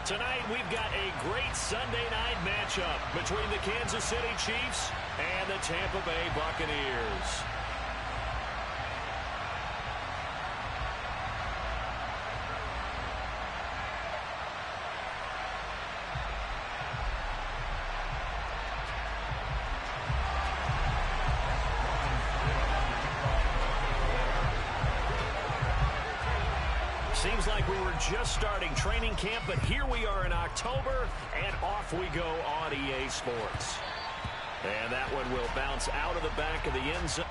Tonight, we've got a great Sunday night matchup between the Kansas City Chiefs and the Tampa Bay Buccaneers. Seems like we were just starting training camp, but here we are in October, and off we go on EA Sports. And that one will bounce out of the back of the end zone.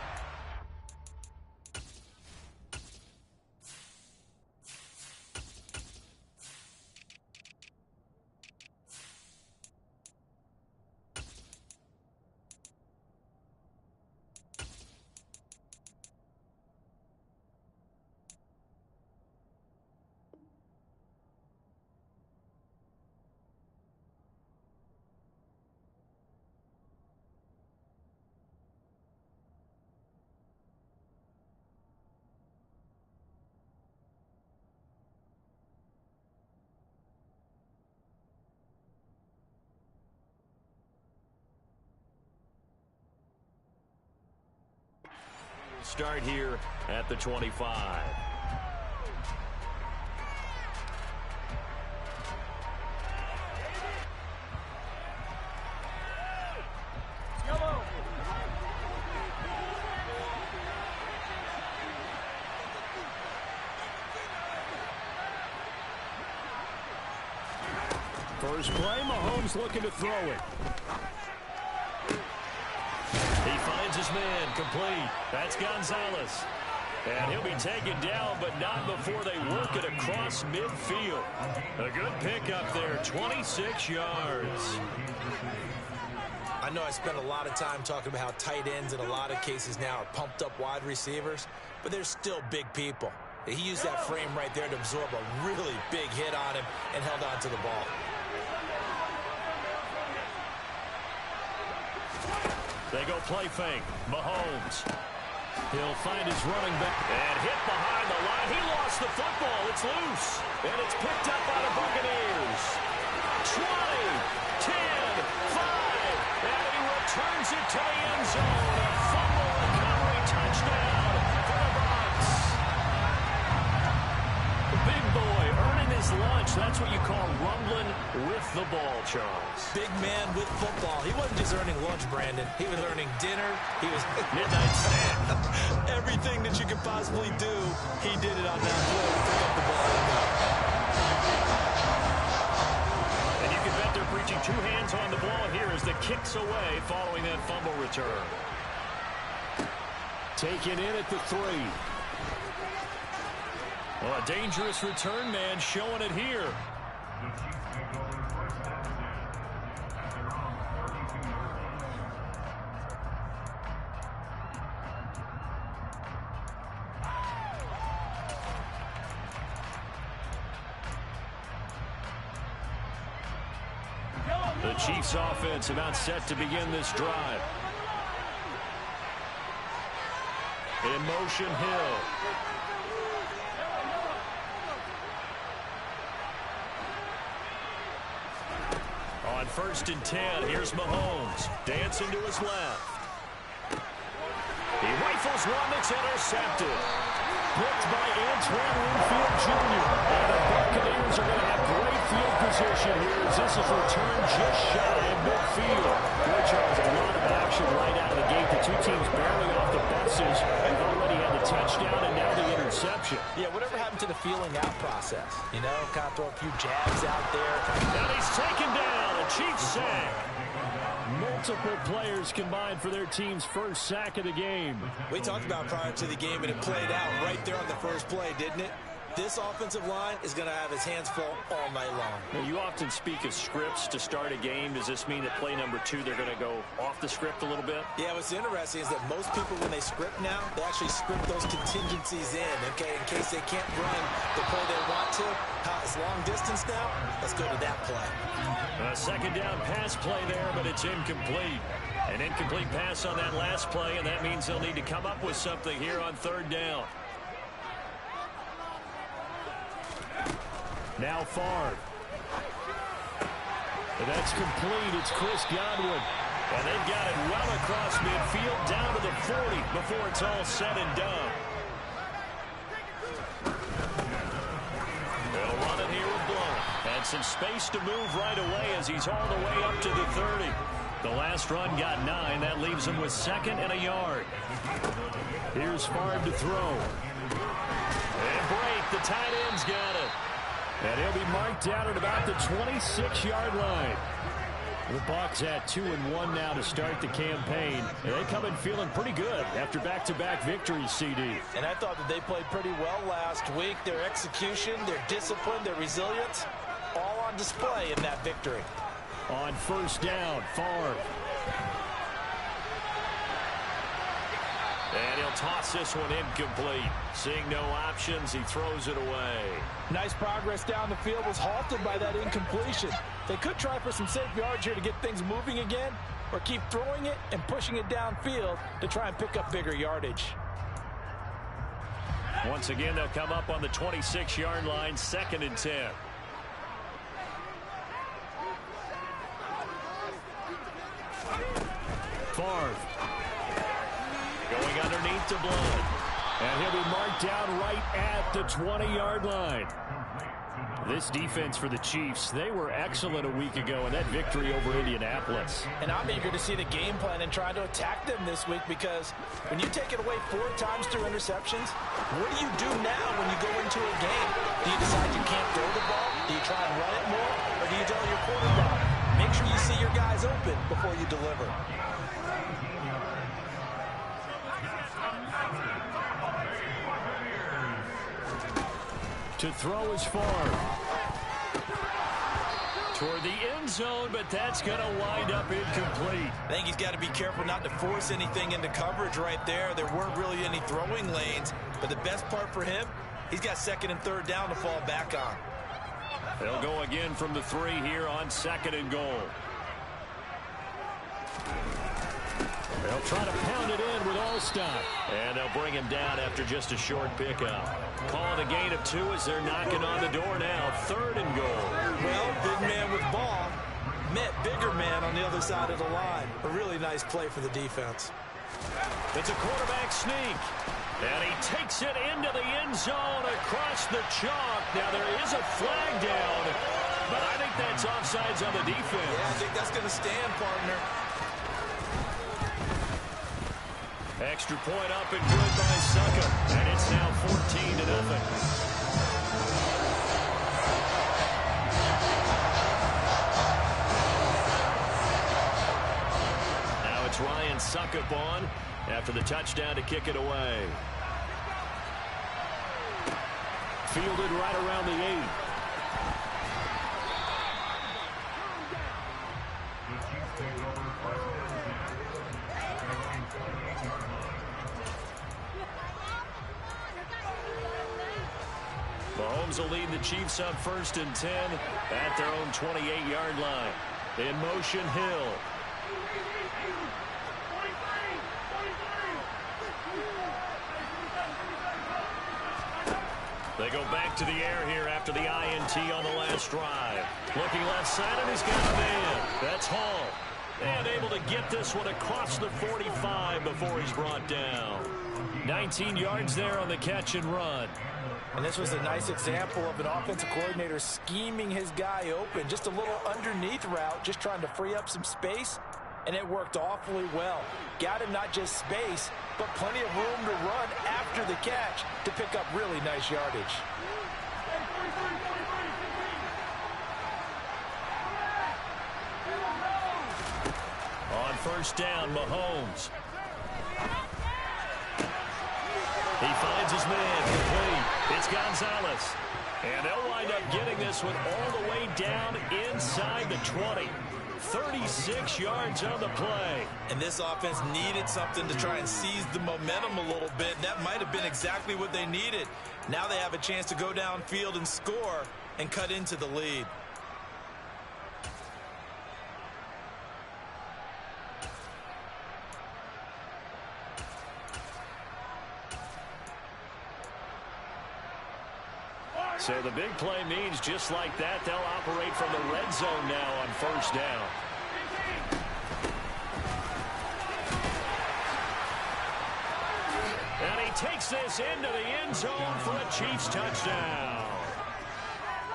Start here at the 25. First play, Mahomes looking to throw it. He finds his man, complete. That's Gonzalez. And he'll be taken down, but not before they work it across midfield. A good pickup there, 26 yards. I know I spent a lot of time talking about how tight ends in a lot of cases now are pumped up wide receivers, but they're still big people. He used that frame right there to absorb a really big hit on him and held on to the ball. They go play fake. Mahomes. He'll find his running back. And hit behind the line. He lost the football. It's loose. And it's picked up by the Buccaneers. 20, 10, 5. And he returns it to the end zone. A fumble recovery touchdown for the Bucs. The big boy earning his lunch. That's what you call rumbling with the ball, Charles. Big man with football. He wasn't just earning lunch, Brandon. He was earning dinner. He was midnight snack. Everything that you could possibly do, he did it on that play to pick up the ball. And you can bet they're preaching two hands on the ball here as the kick's away following that fumble return. Taken in at the 3. Well, a dangerous return man showing it here. The Chiefs offense about set to begin this drive. In motion, Hill. On 1st and 10, here's Mahomes. Dancing to his left. He rifles one that's intercepted. Blocked by Antoine Winfield Jr. And the Buccaneers are going to have great field position here as this is returned just shy of midfield. Boy, Charles, a lot of action right out of the gate. The two teams barely off the buses. They've already had the touchdown and now the interception. Yeah, whatever happened to the feeling out process? You know, kind of throw a few jabs out there. And he's taken down. A Chiefs sack. Multiple players combined for their team's first sack of the game. We talked about prior to the game, and it played out right there on the first play, didn't it? This offensive line is going to have his hands full all night long. Well, you often speak of scripts to start a game. Does this mean that play number 2, they're going to go off the script a little bit? Yeah, what's interesting is that most people, when they script now, they actually script those contingencies in, okay, in case they can't run the play they want to. It's long distance now. Let's go to that play. A second down pass play there, but it's incomplete. An incomplete pass on that last play, and that means they'll need to come up with something here on 3rd down. Now Favre. And that's complete. It's Chris Godwin. And they've got it well across midfield down to the 40 before it's all said and done. They'll run it here with Blount. And some space to move right away as he's all the way up to the 30. The last run got 9. That leaves him with 2nd and a yard. Here's Favre to throw. And break. The tight end's got it. And he'll be marked down at about the 26-yard line. The Bucs at 2-1 now to start the campaign. And they come in feeling pretty good after back-to-back victories, CD. And I thought that they played pretty well last week. Their execution, their discipline, their resilience, all on display in that victory. On first down, Favre. And he'll toss this one incomplete. Seeing no options, he throws it away. Nice progress down the field, was halted by that incompletion. They could try for some safe yards here to get things moving again, or keep throwing it and pushing it downfield to try and pick up bigger yardage. Once again, they'll come up on the 26-yard line, 2nd and 10. Favre. Going underneath to Blount. And he'll be marked down right at the 20-yard line. This defense for the Chiefs, they were excellent a week ago in that victory over Indianapolis. And I'm eager to see the game plan and try to attack them this week, because when you take it away 4 times through interceptions, what do you do now when you go into a game? Do you decide you can't throw the ball? Do you try and run it more? Or do you tell your quarterback, make sure you see your guys open before you deliver? To throw is Favre. Toward the end zone, but that's going to wind up incomplete. I think he's got to be careful not to force anything into coverage right there. There weren't really any throwing lanes, but the best part for him, he's got 2nd and 3rd down to fall back on. They'll go again from the 3 here on 2nd and goal. They'll try to pound it in with Allstott. And they'll bring him down after just a short pickup. Call it a gain of 2 as they're knocking on the door now. 3rd and goal. Well, big man with ball met bigger man on the other side of the line. A really nice play for the defense. It's a quarterback sneak. And he takes it into the end zone across the chalk. Now there is a flag down, but I think that's offsides on the defense. Yeah, I think that's going to stand, partner. Extra point up and good by Suckup. And it's now 14-0. Now it's Ryan Suckup on after the touchdown to kick it away. Fielded right around the 8. Mahomes will lead the Chiefs up 1st and 10 at their own 28-yard line. In motion, Hill. They go back to the air here after the INT on the last drive. Looking left side, and he's got a man. That's Hall. And able to get this one across the 45 before he's brought down. 19 yards there on the catch and run. And this was a nice example of an offensive coordinator scheming his guy open. Just a little underneath route, just trying to free up some space, and it worked awfully well. Got him not just space, but plenty of room to run after the catch to pick up really nice yardage. On first down, Mahomes. He finds his man complete. It's Gonzalez. And they'll wind up getting this one all the way down inside the 20. 36 yards on the play. And this offense needed something to try and seize the momentum a little bit. That might have been exactly what they needed. Now they have a chance to go downfield and score and cut into the lead. So the big play means just like that, they'll operate from the red zone now on first down. And he takes this into the end zone for a Chiefs touchdown.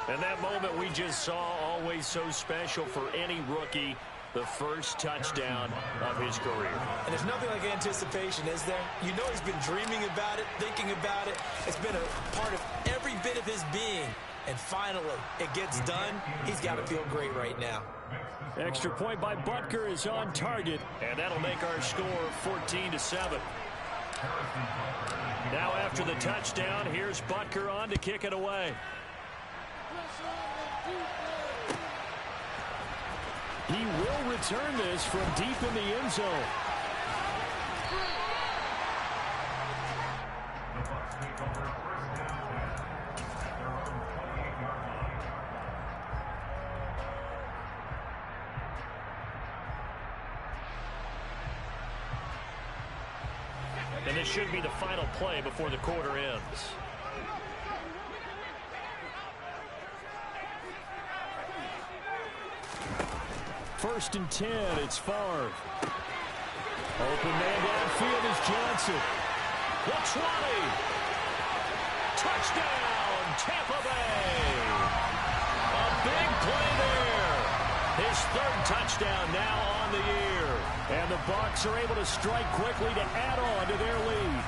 And that moment we just saw, always so special for any rookie. The first touchdown of his career. And there's nothing like anticipation, is there? You know he's been dreaming about it, thinking about it. It's been a part of every bit of his being. And finally, it gets done. He's got to feel great right now. Extra point by Butker is on target. And that'll make our score 14-7. Now after the touchdown, here's Butker on to kick it away. He will return this from deep in the end zone. And this should be the final play before the quarter ends. First and 10, it's Favre. Open man downfield is Johnson. The 20. Touchdown, Tampa Bay. A big play there. His third touchdown now on the year. And the Bucs are able to strike quickly to add on to their lead.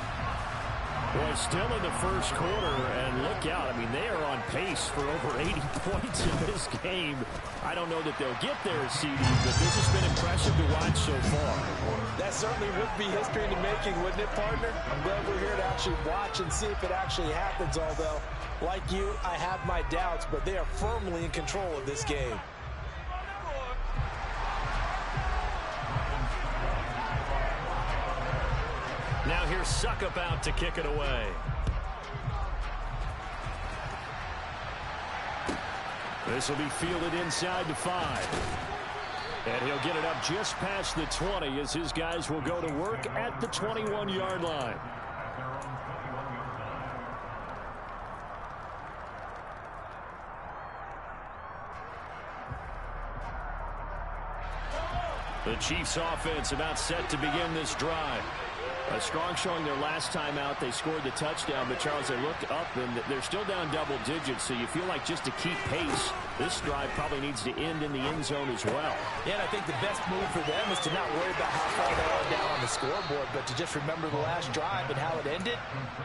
Well, still in the first quarter, and look out. I mean, they are on pace for over 80 points in this game. I don't know that they'll get there, CD, but this has been impressive to watch so far. That certainly would be history in the making, wouldn't it, partner? I'm glad we're here to actually watch and see if it actually happens, although, like you, I have my doubts, but they are firmly in control of this game. Now here's Suckup out to kick it away. This will be fielded inside the 5. And he'll get it up just past the 20 as his guys will go to work at the 21-yard line. The Chiefs offense about set to begin this drive. A strong showing their last time out. They scored the touchdown, but Charles, they looked up and they're still down double digits, so you feel like just to keep pace, this drive probably needs to end in the end zone as well. Yeah, and I think the best move for them is to not worry about how far they are down on the scoreboard, but to just remember the last drive and how it ended.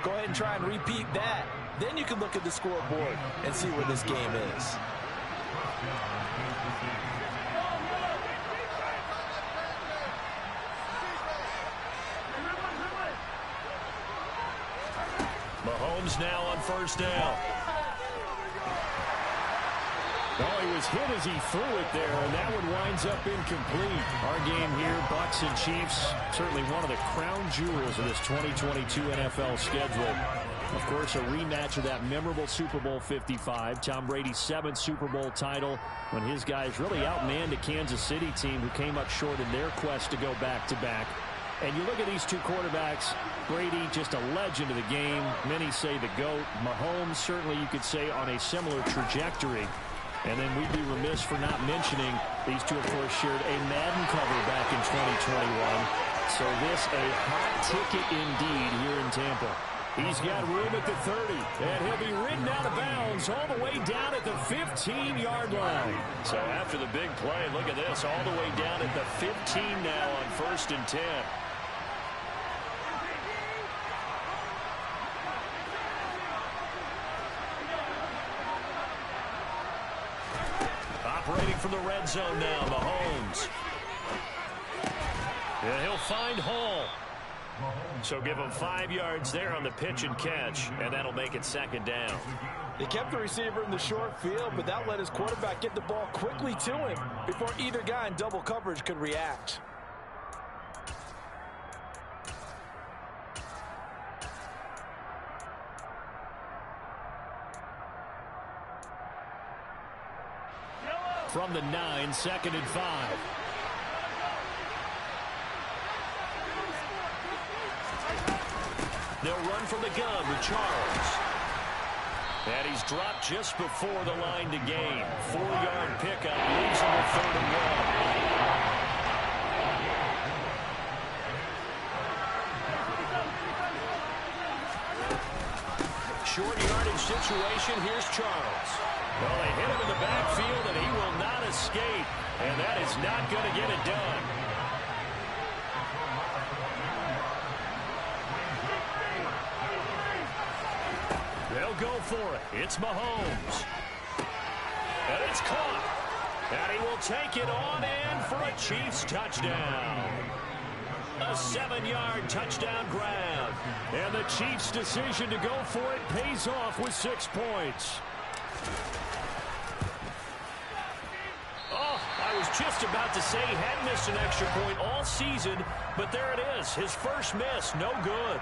Go ahead and try and repeat that. Then you can look at the scoreboard and see where this game is. Mahomes now on first down. Oh, he was hit as he threw it there, and that one winds up incomplete. Our game here, Bucs and Chiefs, certainly one of the crown jewels of this 2022 NFL schedule. Of course, a rematch of that memorable Super Bowl 55, Tom Brady's 7th Super Bowl title, when his guys really outmanned a Kansas City team who came up short in their quest to go back-to-back. And you look at these two quarterbacks, Brady, just a legend of the game. Many say the GOAT. Mahomes, certainly you could say on a similar trajectory. And then we'd be remiss for not mentioning these two, of course, shared a Madden cover back in 2021. So this a hot ticket indeed here in Tampa. He's got room at the 30, and he'll be ridden out of bounds all the way down at the 15-yard line. So after the big play, look at this, all the way down at the 15 now on first and 10. Operating from the red zone now, Mahomes. And he'll find Hall. So give him 5 yards there on the pitch and catch, and that'll make it second down. They kept the receiver in the short field, but that let his quarterback get the ball quickly to him before either guy in double coverage could react. From the 9, second and 5. They'll run from the gun with Charles. And he's dropped just before the line to gain. 4-yard pickup, leaves him with 3rd and 1. Short yardage situation. Here's Charles. Well, they hit him in the backfield, and he will not escape. And that is not going to get it done. They'll go for it. It's Mahomes. And it's caught. And he will take it on in for a Chiefs touchdown. A 7-yard touchdown grab. And the Chiefs' decision to go for it pays off with 6 points. Oh, I was just about to say he had missed an extra point all season, but there it is. His first miss, no good.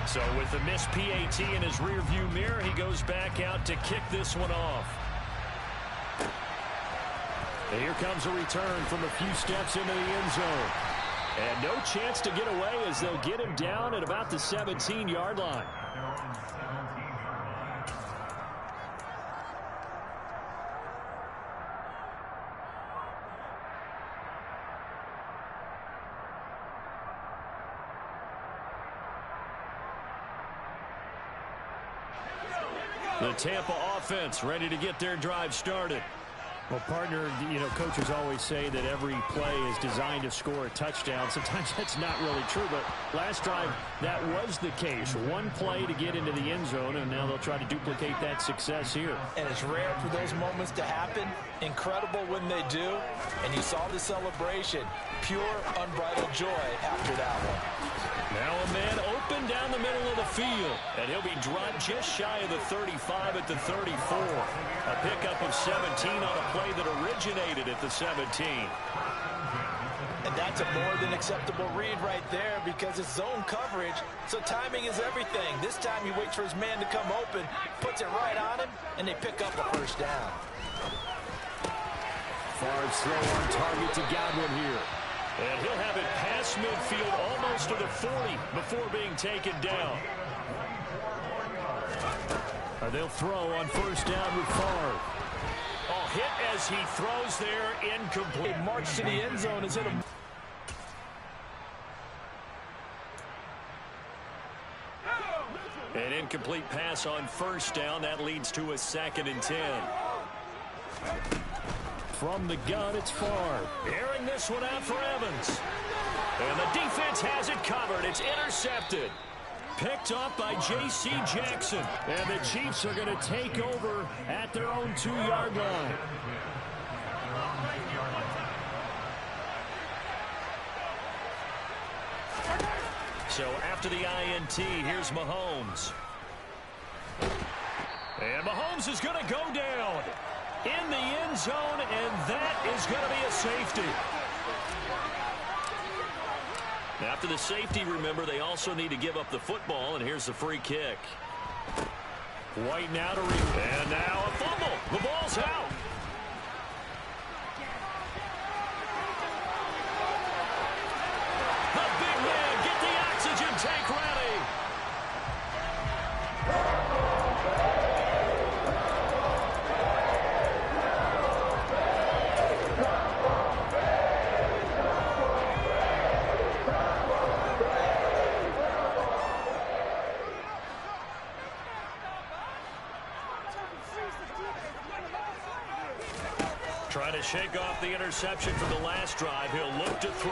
So with the missed PAT in his rearview mirror, he goes back out to kick this one off. And here comes a return from a few steps into the end zone. And no chance to get away as they'll get him down at about the 17-yard line. The Tampa offense ready to get their drive started. Well, partner, you know, coaches always say that every play is designed to score a touchdown. Sometimes that's not really true, but last drive, that was the case. One play to get into the end zone, and now they'll try to duplicate that success here. And it's rare for those moments to happen. Incredible when they do. And you saw the celebration. Pure, unbridled joy after that one. Now a man open down the middle of the field, and he'll be dropped just shy of the 35 at the 34. A pickup of 17 on a play that originated at the 17. And that's a more than acceptable read right there because it's zone coverage, so timing is everything. This time he waits for his man to come open, puts it right on him, and they pick up a first down. Favre's throw on target to Godwin here. And he'll have it past midfield almost to the 40 before being taken down. They'll throw on first down with Favre. Oh, hit as he throws there, incomplete. March to the end zone is hit him. An incomplete pass on first down. That leads to a 2nd and 10. From the gun, it's Favre. Airing this one out for Evans. And the defense has it covered. It's intercepted. Picked up by J.C. Jackson. And the Chiefs are going to take over at their own 2-yard line. So after the INT, here's Mahomes. And Mahomes is going to go down in the end zone, and that is going to be a safety. After the safety, remember, they also need to give up the football, and here's the free kick. White now to and now a fumble. The ball's out. The big man, get the oxygen tank ready. Trying to shake off the interception from the last drive. He'll look to throw.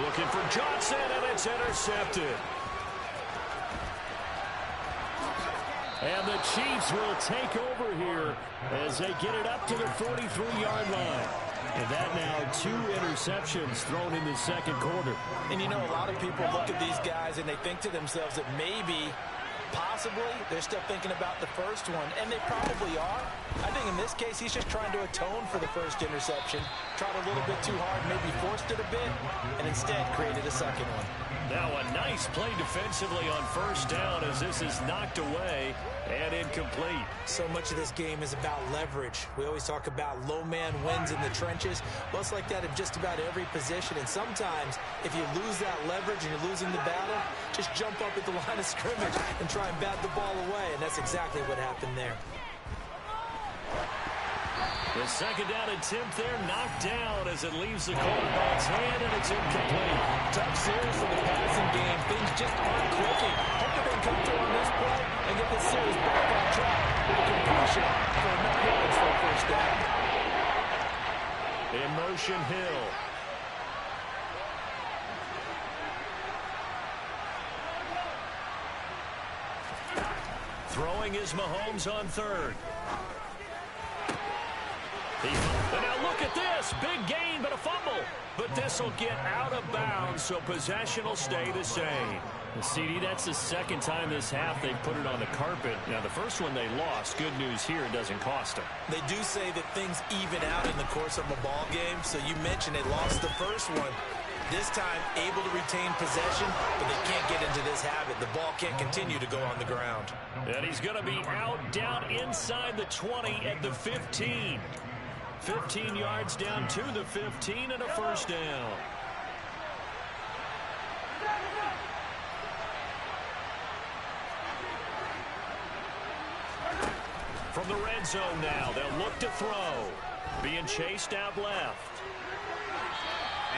Looking for Johnson, and it's intercepted. And the Chiefs will take over here as they get it up to the 43-yard line. And that now 2 interceptions thrown in the second quarter. And you know, a lot of people look at these guys and they think to themselves that maybe Possibly, they're still thinking about the first one, and they probably are. I think in this case, he's just trying to atone for the first interception. Tried a little bit too hard, maybe forced it a bit, and instead created a second one. Now a nice play defensively on first down as this is knocked away and incomplete. So much of this game is about leverage. We always talk about low man wins in the trenches. Well, it's like that in just about every position. And sometimes if you lose that leverage and you're losing the battle, just jump up at the line of scrimmage and try and bat the ball away. And that's exactly what happened there. The second down attempt there knocked down as it leaves the quarterback's hand, and it's incomplete. Tough series for the passing game. Things just aren't clicking. Hope they can come through on this play and get this series back on track with a completion for enough yards for a first down. In motion, Hill. Throwing is Mahomes on third. And now look at this. Big gain, but a fumble. But this will get out of bounds, so possession will stay the same. CD, that's the second time this half they've put it on the carpet. Now, the first one they lost. Good news here, it doesn't cost them. They do say that things even out in the course of a ball game. So you mentioned they lost the first one. This time, able to retain possession, but they can't get into this habit. The ball can't continue to go on the ground. And he's going to be out down inside the 20 at the 15. 15 yards down to the 15 and a first down. From the red zone now, they'll look to throw. Being chased out left.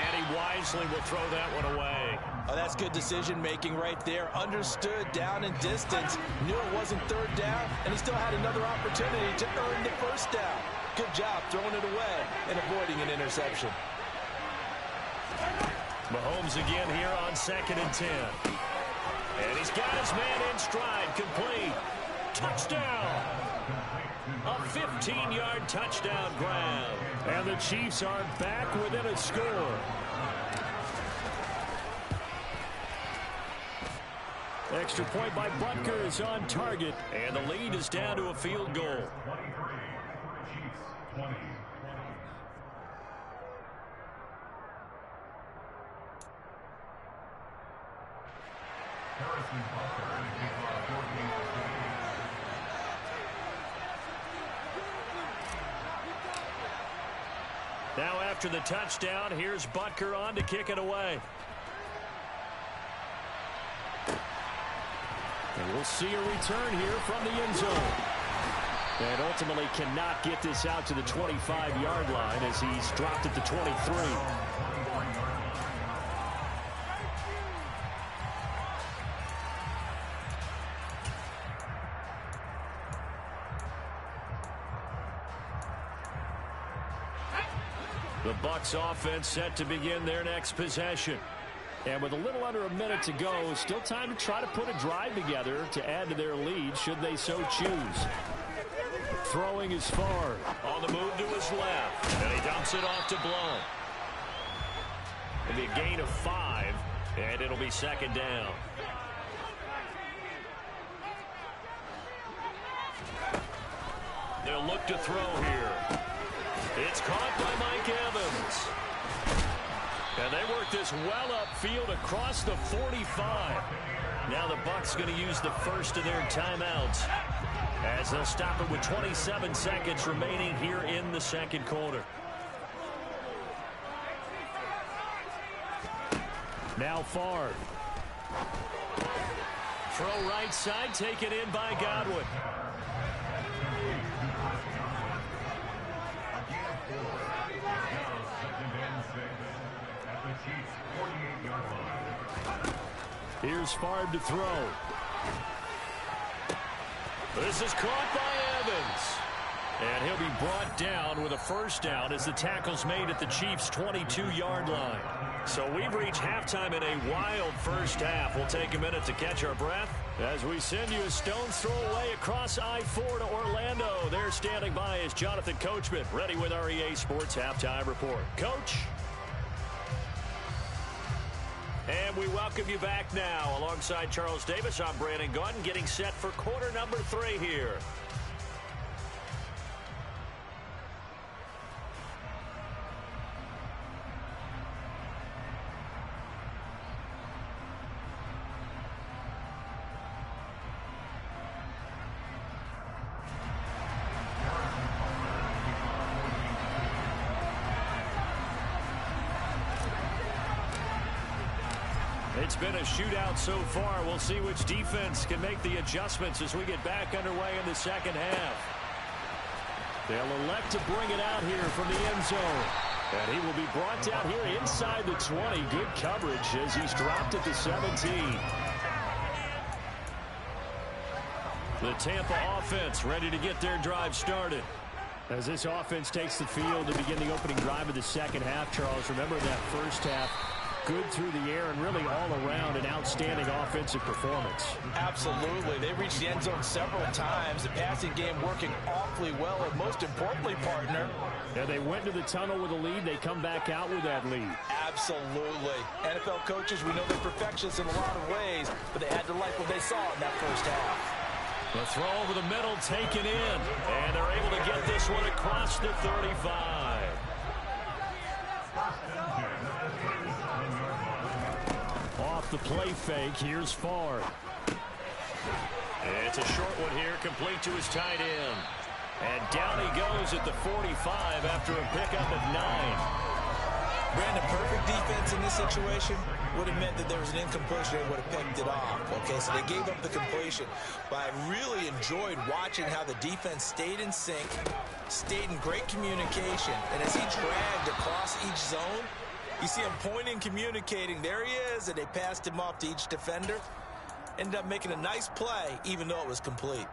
And he wisely will throw that one away. Oh, that's good decision-making right there. Understood down and distance. Knew it wasn't third down, and he still had another opportunity to earn the first down. Good job throwing it away and avoiding an interception. Mahomes again here on 2nd and 10. And he's got his man in stride, complete. Touchdown! A 15-yard touchdown grab. And the Chiefs are back within a score. Extra point by Butker is on target. And the lead is down to a field goal. Now after the touchdown, here's Butker on to kick it away. And we'll see a return here from the end zone. And ultimately cannot get this out to the 25-yard line as he's dropped at the 23. The Bucs offense set to begin their next possession. And with a little under a minute to go, still time to try to put a drive together to add to their lead should they so choose. Throwing is far. On the move to his left. And he dumps it off to Blount. It'll be a gain of 5, and it'll be second down. They'll look to throw here. It's caught by Mike Evans. And they work this well upfield across the 45. Now the Bucs going to use the first of their timeouts as they'll stop it with 27 seconds remaining here in the second quarter. Now Favre. Throw right side, taken in by Godwin. Here's Favre to throw. This is caught by Evans. And he'll be brought down with a first down as the tackle's made at the Chiefs' 22-yard line. So we've reached halftime in a wild first half. We'll take a minute to catch our breath as we send you a stone's throw away across I-4 to Orlando. There standing by is Jonathan Coachman, ready with our EA Sports Halftime Report. Coach? And And we welcome you back now. Alongside Charles Davis, I'm Brandon Gaudin, getting set for quarter number 3 here. It's been a shootout so far. We'll see which defense can make the adjustments as we get back underway in the second half. They'll elect to bring it out here from the end zone. And he will be brought down here inside the 20. Good coverage as he's dropped at the 17. The Tampa offense ready to get their drive started. As this offense takes the field to begin the opening drive of the second half, Charles, remember that first half, good through the air and really all around an outstanding offensive performance. Absolutely. They reached the end zone several times. The passing game working awfully well, and most importantly, partner. Yeah, they went to the tunnel with a lead. They come back out with that lead. Absolutely. NFL coaches, we know they're perfectionists in a lot of ways, but they had to like what they saw in that first half. The throw over the middle taken in, and they're able to get this one across the 35. Off the play fake, here's Favre. It's a short one here, complete to his tight end. And down he goes at the 45 after a pickup of 9. Brandon, perfect defense in this situation would have meant that there was an incompletion and would have picked it off. Okay, so they gave up the completion. But I really enjoyed watching how the defense stayed in sync, stayed in great communication. And as he dragged across each zone, you see him pointing, communicating. There he is, and they passed him off to each defender. Ended up making a nice play, even though it was complete.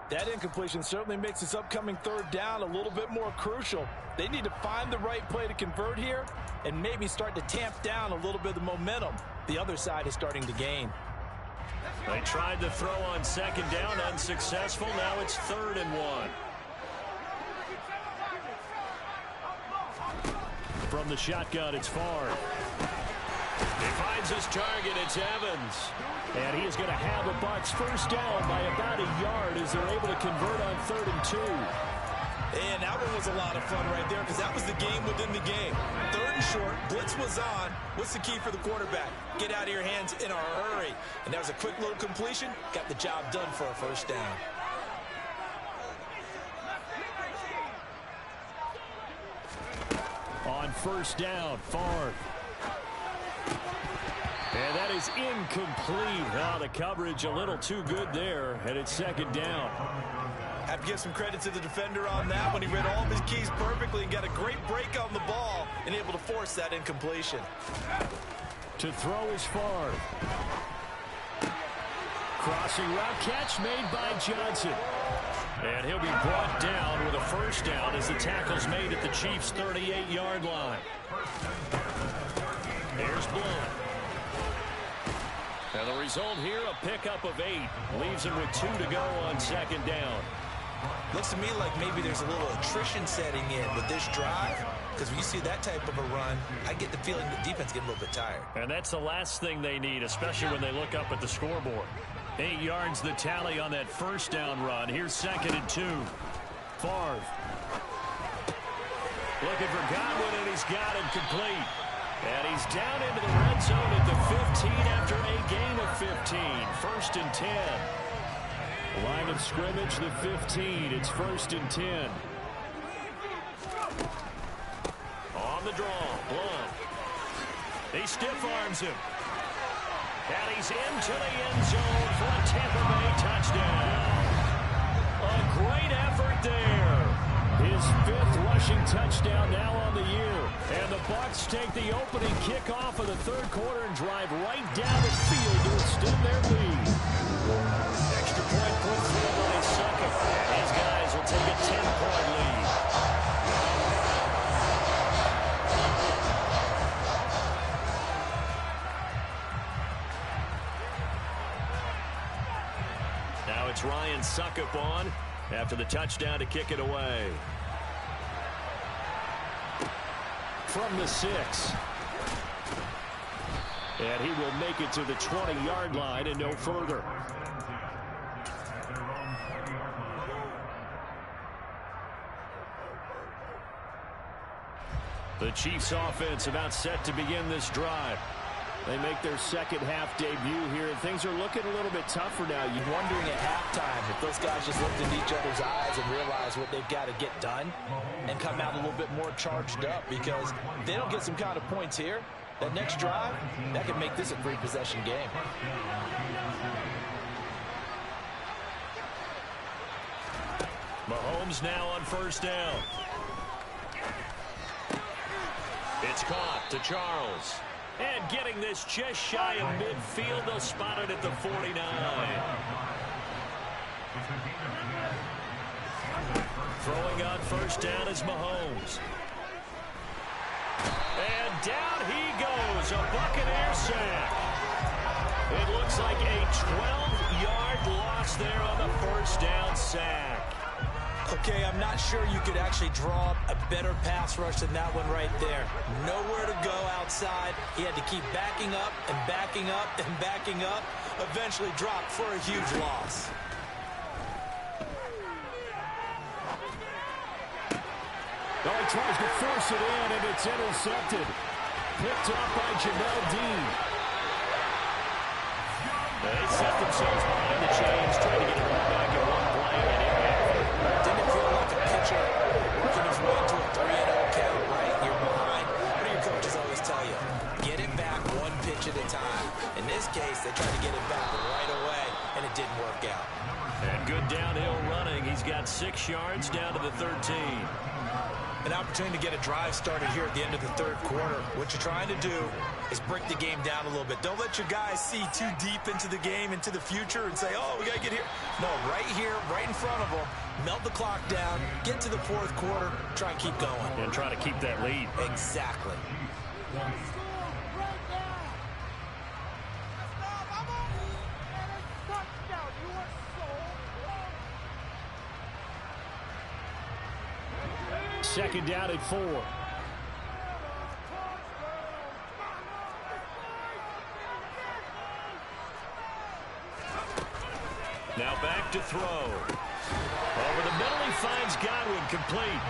That incompletion certainly makes this upcoming third down a little bit more crucial. They need to find the right play to convert here and maybe start to tamp down a little bit of the momentum the other side is starting to gain. They tried the throw on second down, unsuccessful. Now it's 3rd and 1. From the shotgun, it's Favre. He finds his target. It's Evans. And he is going to have the Bucs first down by about a yard as they're able to convert on 3rd and 2. And that one was a lot of fun right there because that was the game within the game. 3rd and short, blitz was on. What's the key for the quarterback? Get out of your hands in a hurry. And that was a quick little completion. Got the job done for a first down. On first down, Favre. And that is incomplete. Oh, the coverage a little too good there, and it's 2nd down. Have to give some credit to the defender on that when he read all of his keys perfectly and got a great break on the ball and able to force that incompletion. To throw is Favre. Crossing route catch made by Johnson. And he'll be brought down with a first down as the tackle's made at the Chiefs' 38-yard line. Here's Blount. And the result here, a pickup of 8. Leaves him with 2 to go on 2nd down. Looks to me like maybe there's a little attrition setting in with this drive. Because when you see that type of a run, I get the feeling the defense getting a little bit tired. And that's the last thing they need, especially when they look up at the scoreboard. 8 yards the tally on that first down run. Here's 2nd and 2. Favre. Looking for Godwin, and he's got him complete. And he's down into the red zone at the 15 after a gain of 15. 1st and 10. Line of scrimmage, the 15. It's 1st and 10. On the draw, Blount. He stiff arms him. And he's into the end zone for a Tampa Bay touchdown. A great effort there. His 5th rushing touchdown now on the year. And the Bucs take the opening kickoff of the 3rd quarter and drive right down the field to extend their lead. Extra point put through by Suckup. And his guys will take a 10-point lead. Now it's Ryan Suckup on after the touchdown to kick it away. From the 6. And he will make it to the 20-yard line and no further. The Chiefs offense about set to begin this drive. They make their second half debut here, and things are looking a little bit tougher now. You're wondering at halftime if those guys just looked into each other's eyes and realized what they've got to get done and come out a little bit more charged up, because if they don't get some kind of points here, that next drive, that could make this a three-possession game. Mahomes now on first down. It's caught to Charles. And getting this just shy of midfield, they'll spot it at the 49. Throwing on first down is Mahomes. And down he goes, a Buccaneer sack. It looks like a 12-yard loss there on the first down sack. Okay, I'm not sure you could actually draw up a better pass rush than that one right there. Nowhere to go outside. He had to keep backing up and backing up and backing up. Eventually dropped for a huge loss. Oh, he tries to force it in, and it's intercepted. Picked up by Jamel Dean. They set themselves behind the chains, trying to get the ball back in one play, and it happened. Didn't feel like a pitcher working his way to a 3-0 count, right? You're behind. What do your coaches always tell you? Get it back one pitch at a time. In this case, they tried to get it back right away, and it didn't work out. And good downhill running. He's got 6 yards down to the 13. An opportunity to get a drive started here at the end of the third quarter. What you're trying to do is break the game down a little bit. Don't let your guys see too deep into the game, into the future, and say, oh, we got to get here. No, right here, right in front of them, melt the clock down, get to the fourth quarter, try and keep going. And try to keep that lead. Exactly. Second down at 4. Now back to throw. Over the middle, he finds Godwin, complete.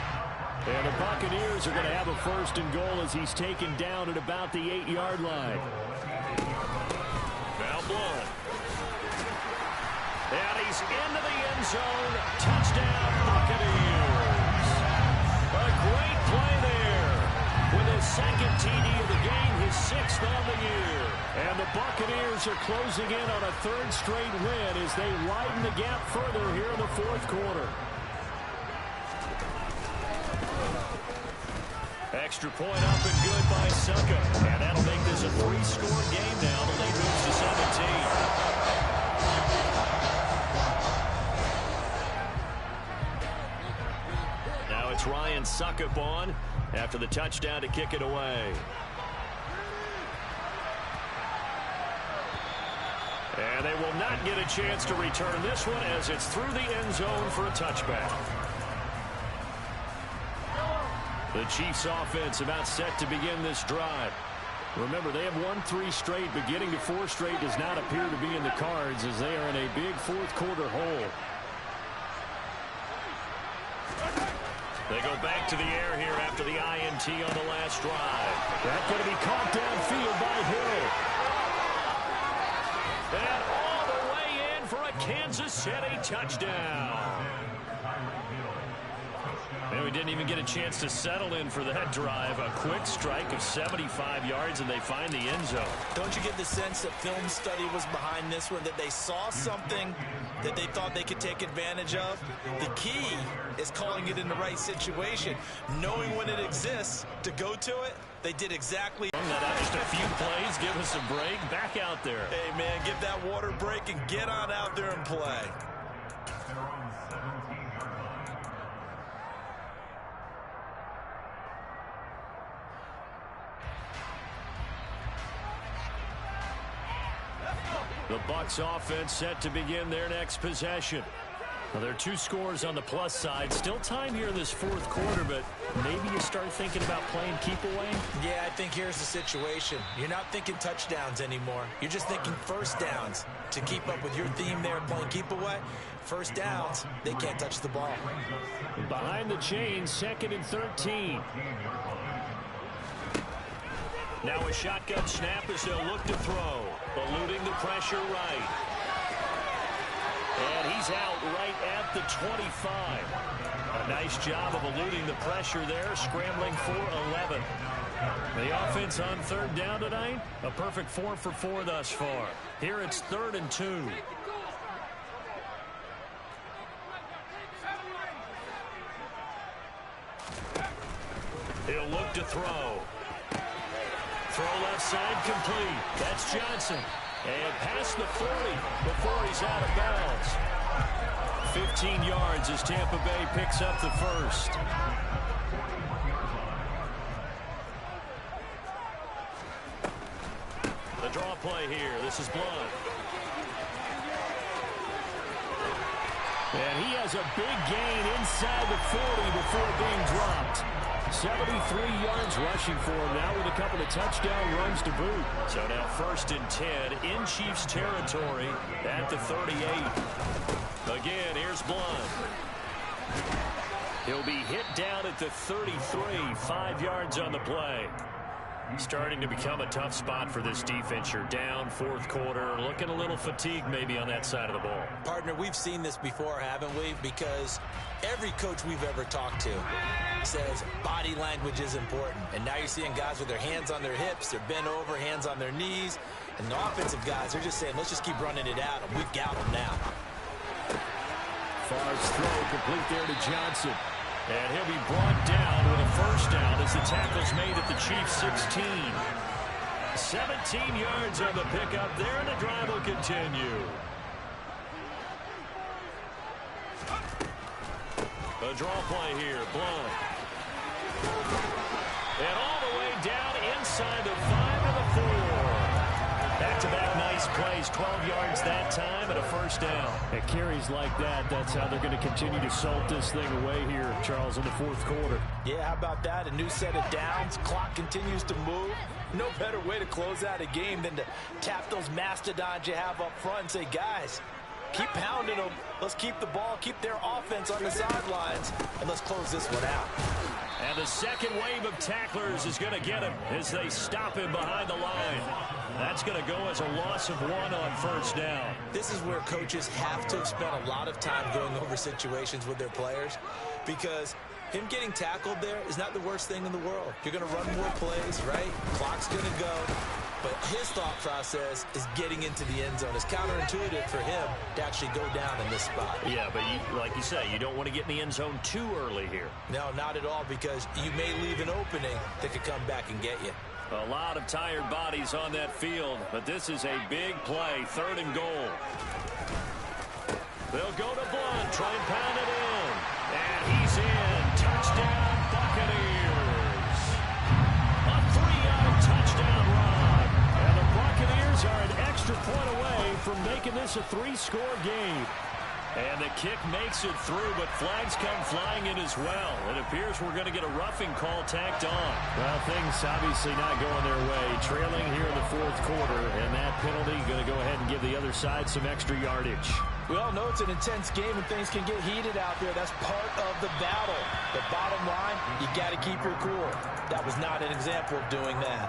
And the Buccaneers are going to have a first and goal as he's taken down at about the 8-yard line. Now blown. And he's into the end zone. Touchdown, Buccaneers. A great play there. With his second TD of the game, his 6th on the year. And the Buccaneers are closing in on a third straight win as they widen the gap further here in the fourth quarter. Extra point up and good by Succa. And that'll make this a 3-score game now. The lead moves to 17. It's Ryan Suckup on after the touchdown to kick it away. And they will not get a chance to return this one as it's through the end zone for a touchback. The Chiefs offense about set to begin this drive. Remember, they have won 3 straight, but getting to 4 straight does not appear to be in the cards as they are in a big fourth quarter hole. They go back to the air here after the INT on the last drive. That's going to be caught downfield by Hill. And all the way in for a Kansas City touchdown. And we didn't even get a chance to settle in for that drive. A quick strike of 75 yards, and they find the end zone. Don't you get the sense that film study was behind this one, that they saw something that they thought they could take advantage of? The key is calling it in the right situation, knowing when it exists to go to it. They did exactly. Just a few plays, give us a break, back out there. Hey, man, give that water break and get on out there and play. The Bucs offense set to begin their next possession. Well, there are two scores on the plus side. Still time here in this fourth quarter, but maybe you start thinking about playing keep away? Yeah, I think here's the situation. You're not thinking touchdowns anymore. You're just thinking first downs. To keep up with your theme there playing keep away, first downs, they can't touch the ball. Behind the chains, 2nd and 13. Now a shotgun snap as they'll look to throw. Eluding the pressure right. And he's out right at the 25. A nice job of eluding the pressure there, scrambling for 11. The offense on 3rd down tonight, a perfect 4 for 4 thus far. Here it's 3rd and 2. He'll look to throw. Throw left side complete. That's Johnson. And past the 40 before he's out of bounds. 15 yards as Tampa Bay picks up the first. The draw play here. This is Blunt. And he has a big gain inside the 40 before being dropped. 73 yards rushing for him now with a couple of touchdown runs to boot. So now 1st and 10 in Chiefs territory at the 38. Again, here's Blunt. He'll be hit down at the 33, 5 yards on the play. Starting to become a tough spot for this defense. You're down 4th quarter, looking a little fatigued maybe on that side of the ball. Partner, we've seen this before, haven't we? Because every coach we've ever talked to says body language is important. And now you're seeing guys with their hands on their hips, they're bent over, hands on their knees. And the offensive guys, they're just saying, let's just keep running it out. And we've got them now. Favre's throw complete there to Johnson. And he'll be brought down with a first down as the tackle's made at the Chiefs' 16. 17 yards on the pickup there, and the drive will continue. A draw play here, Blunt. And all the way down inside the 5 and the 4. Back-to-back nice plays, 12 yards that time, and a first down. At carries like that, that's how they're going to continue to salt this thing away here, Charles, in the 4th quarter. Yeah, how about that? A new set of downs. Clock continues to move. No better way to close out a game than to tap those mastodons you have up front and say, guys, keep pounding them. Let's keep the ball, keep their offense on the sidelines, and let's close this one out. And the second wave of tacklers is going to get him as they stop him behind the line. That's going to go as a loss of 1 on first down. This is where coaches have to have spent a lot of time going over situations with their players, because him getting tackled there is not the worst thing in the world. You're going to run more plays, right? Clock's going to go. But his thought process is getting into the end zone. It's counterintuitive for him to actually go down in this spot. Yeah, but like you say, you don't want to get in the end zone too early here. No, not at all, because you may leave an opening that could come back and get you. A lot of tired bodies on that field, but this is a big play, 3rd and goal. They'll go to Blunt, try and pound it in. And he's in. Touchdown, Buccaneers. A 3-yard touchdown run. And the Buccaneers are an extra point away from making this a 3-score game. And the kick makes it through, but flags come flying in as well. It appears we're going to get a roughing call tacked on. Well, things obviously not going their way. Trailing here in the 4th quarter, and that penalty going to go ahead and give the other side some extra yardage. We all know it's an intense game and things can get heated out there. That's part of the battle. The bottom line, you got to keep your cool. That was not an example of doing that.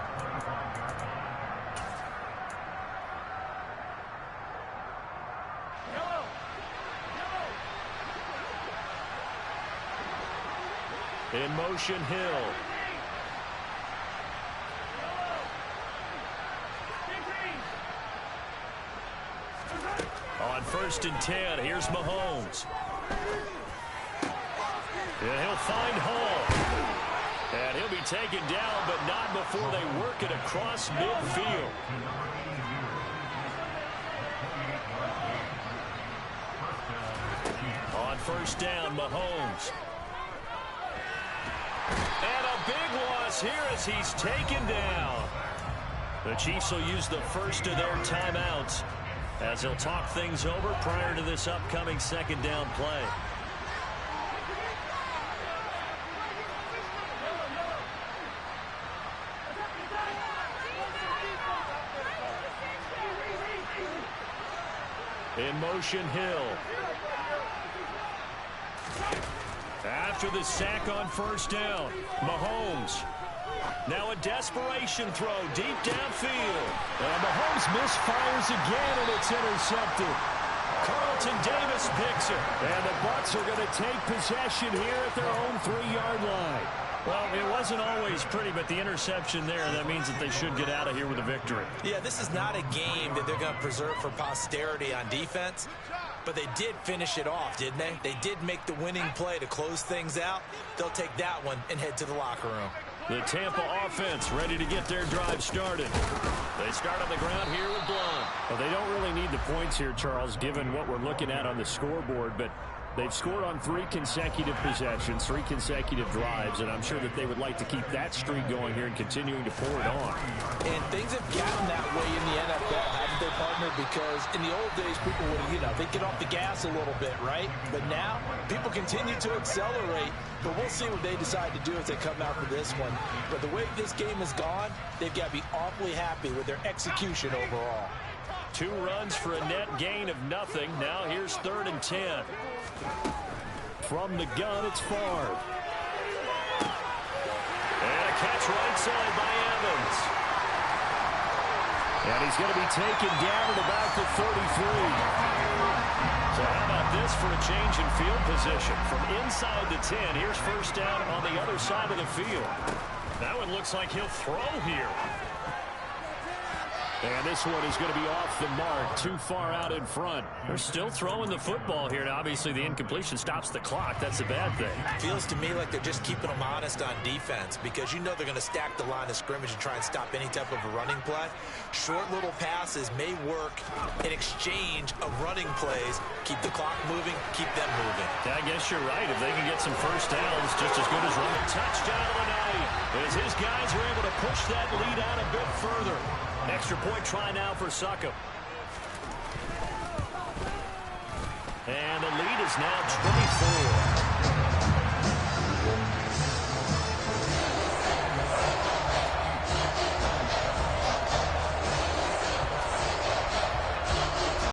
In motion, Hill. On 1st and 10, here's Mahomes. And he'll find Hall. And he'll be taken down, but not before they work it across midfield. On 1st down, Mahomes. And a big loss here as he's taken down. The Chiefs will use the first of their timeouts. as he'll talk things over prior to this upcoming second down play. In motion, Hill. After the sack on first down, Mahomes. Now a desperation throw deep downfield. And Mahomes misfires again, and it's intercepted. Carlton Davis picks it. And the Bucs are going to take possession here at their own 3-yard line. Well, it wasn't always pretty, but the interception there, that means that they should get out of here with a victory. Yeah, this is not a game that they're going to preserve for posterity on defense, but they did finish it off, didn't they? They did make the winning play to close things out. They'll take that one and head to the locker room. The Tampa offense ready to get their drive started. They start on the ground here with Blunt. Well, they don't really need the points here, Charles, given what we're looking at on the scoreboard, but they've scored on 3 consecutive possessions, 3 consecutive drives, and I'm sure that they would like to keep that streak going here and continuing to pour it on. And things have gotten that way in the NFL, haven't they, partner? Because in the old days, people would, they'd get off the gas a little bit, right? But now, people continue to accelerate, but we'll see what they decide to do as they come out for this one. But the way this game has gone, they've got to be awfully happy with their execution overall. 2 runs for a net gain of nothing. Now here's 3rd and 10. From the gun, it's Favre. And a catch right side by Evans. And he's going to be taken down at about the 33. So how about this for a change in field position? From inside the 10, here's first down on the other side of the field. That one looks like he'll throw here. And this one is going to be off the mark, too far out in front. They're still throwing the football here. Now, obviously, the incompletion stops the clock. That's a bad thing. Feels to me like they're just keeping them honest on defense because you know they're going to stack the line of scrimmage and try and stop any type of a running play. Short little passes may work in exchange of running plays. Keep the clock moving, keep them moving. Yeah, I guess you're right. If they can get some first downs, just as good as running. Touchdown of the night as his guys are able to push that lead out a bit further. Extra point try now for Succop. And the lead is now 24.